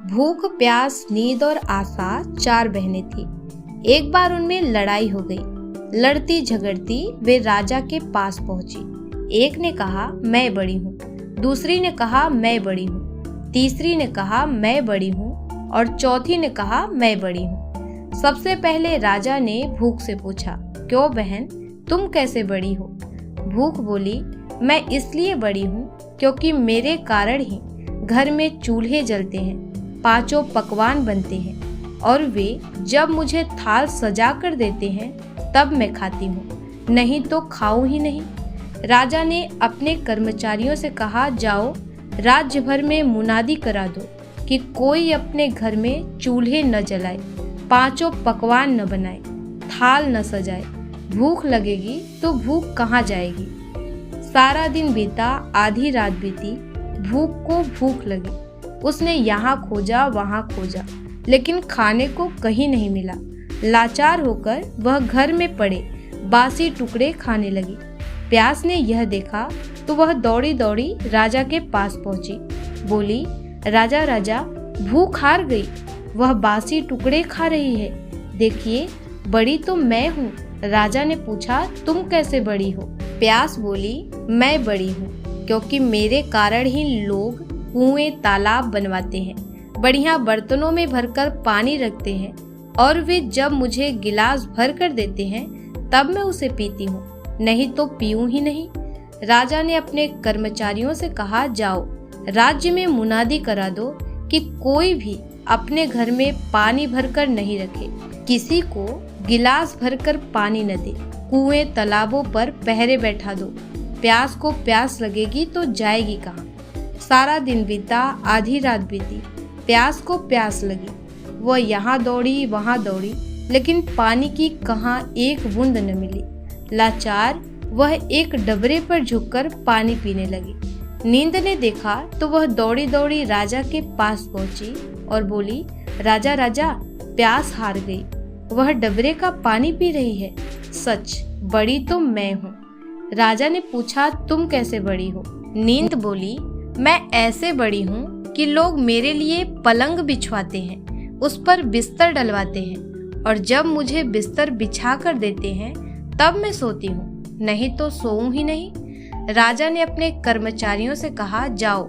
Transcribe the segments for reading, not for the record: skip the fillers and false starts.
भूख, प्यास, नींद और आशा 4 बहनें थी। एक बार उनमें लड़ाई हो गई। लड़ती झगड़ती वे राजा के पास पहुंची। एक ने कहा मैं बड़ी हूँ, दूसरी ने कहा मैं बड़ी हूँ, तीसरी ने कहा मैं बड़ी हूँ और चौथी ने कहा मैं बड़ी हूँ। सबसे पहले राजा ने भूख से पूछा, क्यों बहन, तुम कैसे बड़ी हो? भूख बोली, मैं इसलिए बड़ी हूँ क्योंकि मेरे कारण ही घर में चूल्हे जलते हैं, 5 पकवान बनते हैं और वे जब मुझे थाल सजा कर देते हैं तब मैं खाती हूँ, नहीं तो खाऊं ही नहीं। राजा ने अपने कर्मचारियों से कहा, जाओ राज्य भर में मुनादी करा दो कि कोई अपने घर में चूल्हे न जलाए, 5 पकवान न बनाए, थाल न सजाए। भूख लगेगी तो भूख कहाँ जाएगी? सारा दिन बीता, आधी रात बीती, भूख को भूख लगी। उसने यहाँ खोजा वहाँ खोजा, लेकिन खाने को कहीं नहीं मिला। लाचार होकर वह घर में पड़े बासी टुकड़े खाने लगी। प्यास ने यह देखा तो वह दौड़ी दौड़ी राजा के पास पहुंची। बोली, राजा राजा, भूख हार गई, वह बासी टुकड़े खा रही है। देखिए, बड़ी तो मैं हूँ। राजा ने पूछा, तुम कैसे बड़ी हो? प्यास बोली, मैं बड़ी हूँ क्योंकि मेरे कारण ही लोग कुएं तालाब बनवाते हैं, बढ़िया बर्तनों में भरकर पानी रखते हैं और वे जब मुझे गिलास भर कर देते हैं तब मैं उसे पीती हूँ, नहीं तो पीऊं ही नहीं। राजा ने अपने कर्मचारियों से कहा, जाओ राज्य में मुनादी करा दो कि कोई भी अपने घर में पानी भरकर नहीं रखे, किसी को गिलास भरकर पानी न दे, कुएं तालाबों पर पहरे बैठा दो। प्यास को प्यास लगेगी तो जाएगी कहाँ? सारा दिन बीता, आधी रात बीती, प्यास को प्यास लगी। वह यहाँ दौड़ी वहाँ दौड़ी, लेकिन पानी की कहाँ एक बूंद न मिली। लाचार वह एक डबरे पर झुककर पानी पीने लगी। नींद ने देखा तो वह दौड़ी दौड़ी राजा के पास पहुंची और बोली, राजा राजा, प्यास हार गई, वह डबरे का पानी पी रही है। सच, बड़ी तो मैं हूँ। राजा ने पूछा, तुम कैसे बड़ी हो? नींद बोली, मैं ऐसे बड़ी हूँ कि लोग मेरे लिए पलंग बिछवाते हैं, उस पर बिस्तर डलवाते हैं और जब मुझे बिस्तर बिछा कर देते हैं तब मैं सोती हूँ, नहीं तो सोऊं ही नहीं। राजा ने अपने कर्मचारियों से कहा, जाओ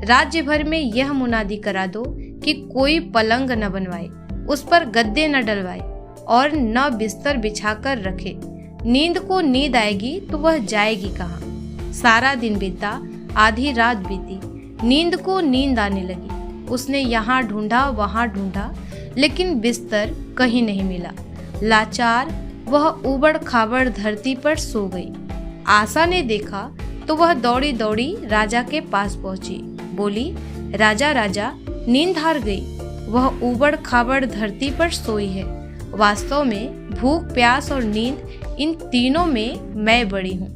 राज्य भर में यह मुनादी करा दो कि कोई पलंग न बनवाए, उस पर गद्दे न डलवाए और न बिस्तर बिछाकर रखे। नींद को नींद आएगी तो वह जाएगी कहाँ? सारा दिन बीता, आधी रात बीती, नींद को नींद आने लगी। उसने यहाँ ढूंढा वहाँ ढूंढा, लेकिन बिस्तर कहीं नहीं मिला। लाचार वह ऊबड़ खाबड़ धरती पर सो गई। आशा ने देखा तो वह दौड़ी दौड़ी राजा के पास पहुंची। बोली, राजा राजा, नींद हार गई, वह ऊबड़ खाबड़ धरती पर सोई है। वास्तव में भूख, प्यास और नींद, इन तीनों में मैं बड़ी हूँ।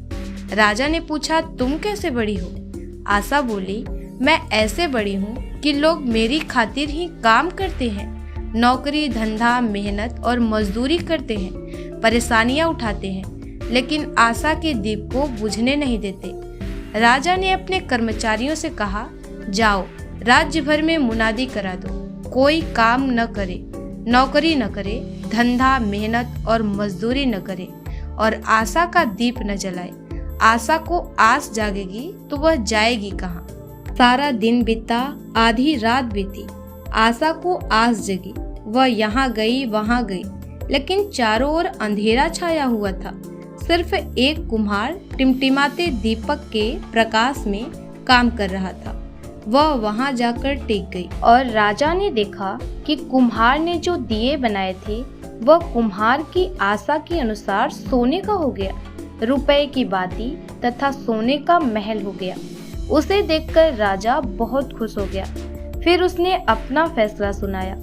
राजा ने पूछा, तुम कैसे बड़ी हो? आशा बोली, मैं ऐसे बड़ी हूँ कि लोग मेरी खातिर ही काम करते हैं, नौकरी धंधा मेहनत और मजदूरी करते हैं, परेशानियाँ उठाते हैं, लेकिन आशा के दीप को बुझने नहीं देते। राजा ने अपने कर्मचारियों से कहा, जाओ राज्य भर में मुनादी करा दो, कोई काम न करे, नौकरी न करे, धंधा मेहनत और मजदूरी न करे और आशा का दीप न जलाए। आशा को आस जागेगी तो वह जाएगी कहाँ? सारा दिन बीता, आधी रात बीती, आशा को आस जगी। वह यहाँ गई वहाँ गई, लेकिन चारों ओर अंधेरा छाया हुआ था। सिर्फ एक कुम्हार टिमटिमाते दीपक के प्रकाश में काम कर रहा था। वह वहाँ जाकर टिक गई और राजा ने देखा कि कुम्हार ने जो दिए बनाए थे वह कुम्हार की आशा के अनुसार सोने का हो गया। रुपए की बाती तथा सोने का महल हो गया। उसे देखकर राजा बहुत खुश हो गया। फिर उसने अपना फैसला सुनाया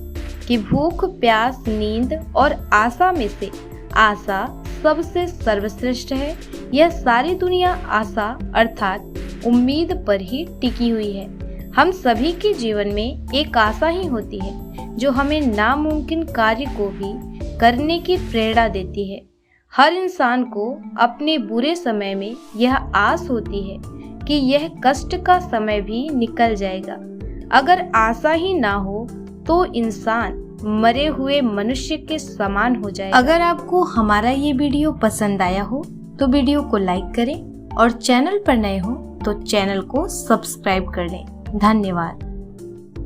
कि भूख, प्यास, नींद और आशा में से आशा सबसे सर्वश्रेष्ठ है। यह सारी दुनिया आशा अर्थात उम्मीद पर ही टिकी हुई है। हम सभी के जीवन में एक आशा ही होती है जो हमें नामुमकिन कार्य को भी करने की प्रेरणा देती है। हर इंसान को अपने बुरे समय में यह आस होती है कि यह कष्ट का समय भी निकल जाएगा। अगर आशा ही ना हो तो इंसान मरे हुए मनुष्य के समान हो जाएगा। अगर आपको हमारा ये वीडियो पसंद आया हो तो वीडियो को लाइक करें और चैनल पर नए हो तो चैनल को सब्सक्राइब कर लें। धन्यवाद।